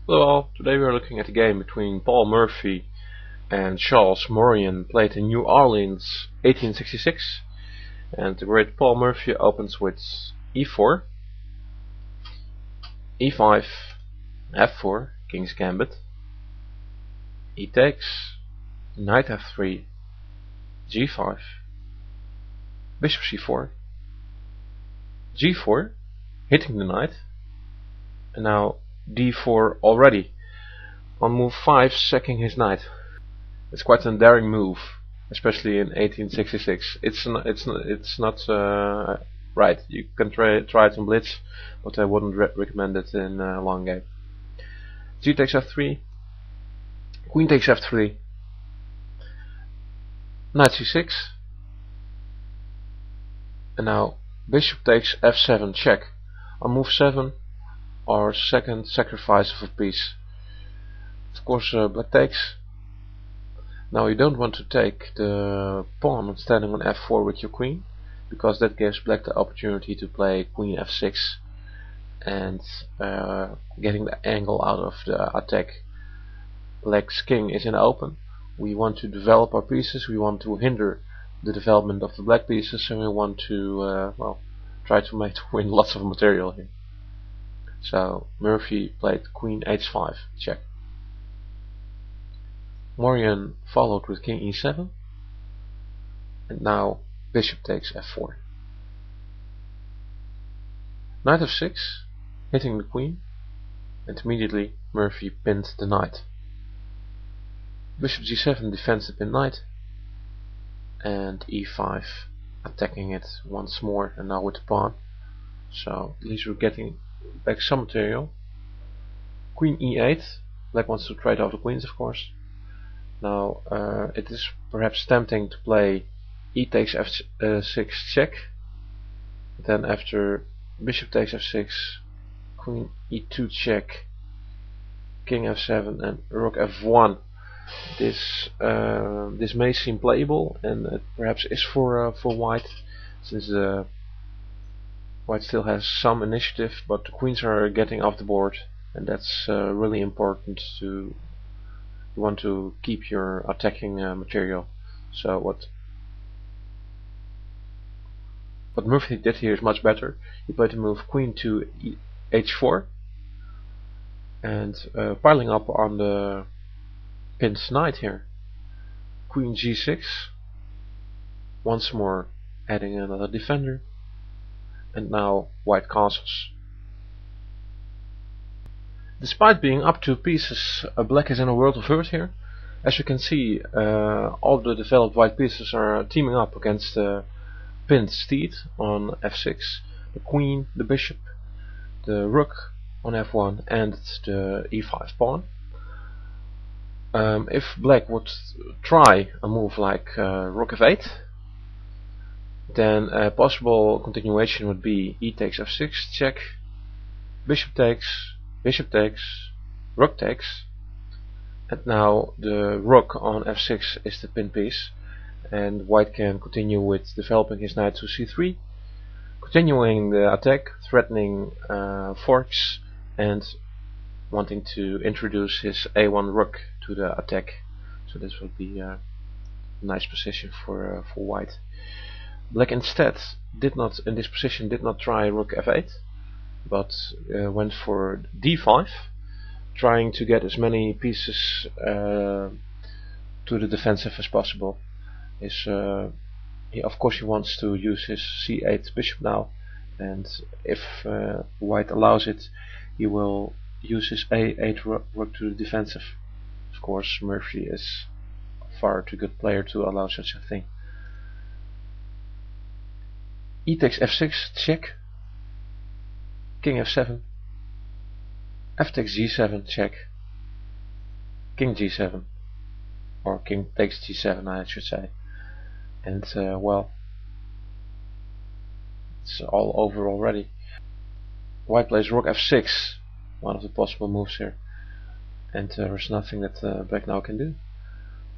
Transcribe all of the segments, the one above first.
Hello all, today we are looking at a game between Paul Morphy and Charles Maurian, played in New Orleans 1866. And the great Paul Morphy opens with e4, e5, f4, King's Gambit, e takes, knight f3, g5, bishop c4, g4, hitting the knight, and now d4 already. On move 5, sacking his knight. It's quite a daring move, especially in 1866. It's not right. You can try it in blitz, but I wouldn't recommend it in a long game. G takes f3, queen takes f3, knight c6, and now bishop takes f7 check. On move 7, our second sacrifice of a piece. Of course, black takes. Now you don't want to take the pawn standing on f4 with your queen, because that gives black the opportunity to play queen f6 and getting the angle out of the attack. Black's king is in the open. We want to develop our pieces, we want to hinder the development of the black pieces, and we want to try to win lots of material here. So Morphy played queen h5 check. Maurian followed with king e7, and now bishop takes f4. Knight f6, hitting the queen, and immediately Morphy pinned the knight. Bishop g7 defends the pinned knight, and e5 attacking it once more, and now with the pawn. So at least we're getting back some material. Queen e8, black wants to trade off the queens, of course. Now it is perhaps tempting to play e takes f6 check. Then after bishop takes f6, queen e2 check, king f7 and rook f1. This may seem playable, and it perhaps is for white, since white still has some initiative, but the queens are getting off the board, and that's really important. You want to keep your attacking material. So what Morphy did here is much better. He played the move queen to h4 and piling up on the pinned knight here. Queen g6, once more adding another defender, and now white castles. Despite being up 2 pieces, black is in a world of hurt here. As you can see, all the developed white pieces are teaming up against the pinned steed on f6, the queen, the bishop, the rook on f1, and the e5 pawn. If black would try a move like rook f8, then a possible continuation would be e takes f6 check, bishop takes, rook takes, and now the rook on f6 is the pin piece, and white can continue with developing his knight to c3, continuing the attack, threatening forks, and wanting to introduce his a1 rook to the attack. So this would be a nice position for white. Black instead in this position did not try rook f8, but went for d5, trying to get as many pieces to the defensive as possible. Of course he wants to use his c8 bishop now, and if white allows it, he will use his a8 rook to the defensive. Of course, Morphy is a far too good player to allow such a thing. E takes f6 check, king f7, f takes g7 check, king g7, or king takes g7 I should say, and well, it's all over already. White plays rook f6, one of the possible moves here, and there's nothing that black now can do.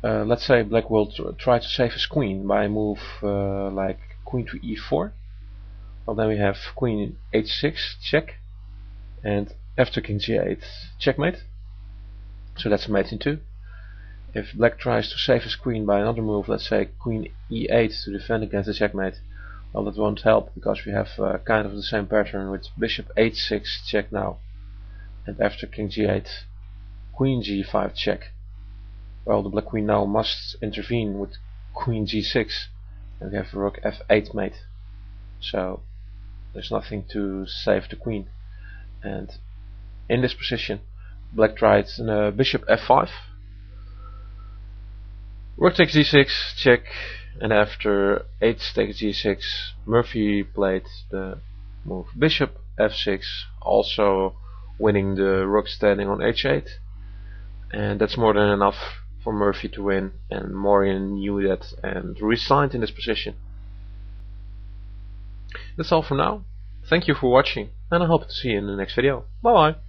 Let's say black will try to save his queen by a move like queen to e4. Well, then we have queen h6 check, and after king g8 checkmate. So that's a mate in 2. If black tries to save his queen by another move, let's say queen e8 to defend against the checkmate, well, that won't help because we have kind of the same pattern with bishop h6 check now, and after king g8 queen g5 check. Well, the black queen now must intervene with queen g6, and we have rook f8 mate, so there's nothing to save the queen. And in this position black tried bishop f5, rook takes g6 check, and after h takes g6 Murphy played the move bishop f6, also winning the rook standing on h8, and that's more than enough for Murphy to win, and Morphy knew that and resigned in this position. That's all for now. Thank you for watching, and I hope to see you in the next video. Bye bye.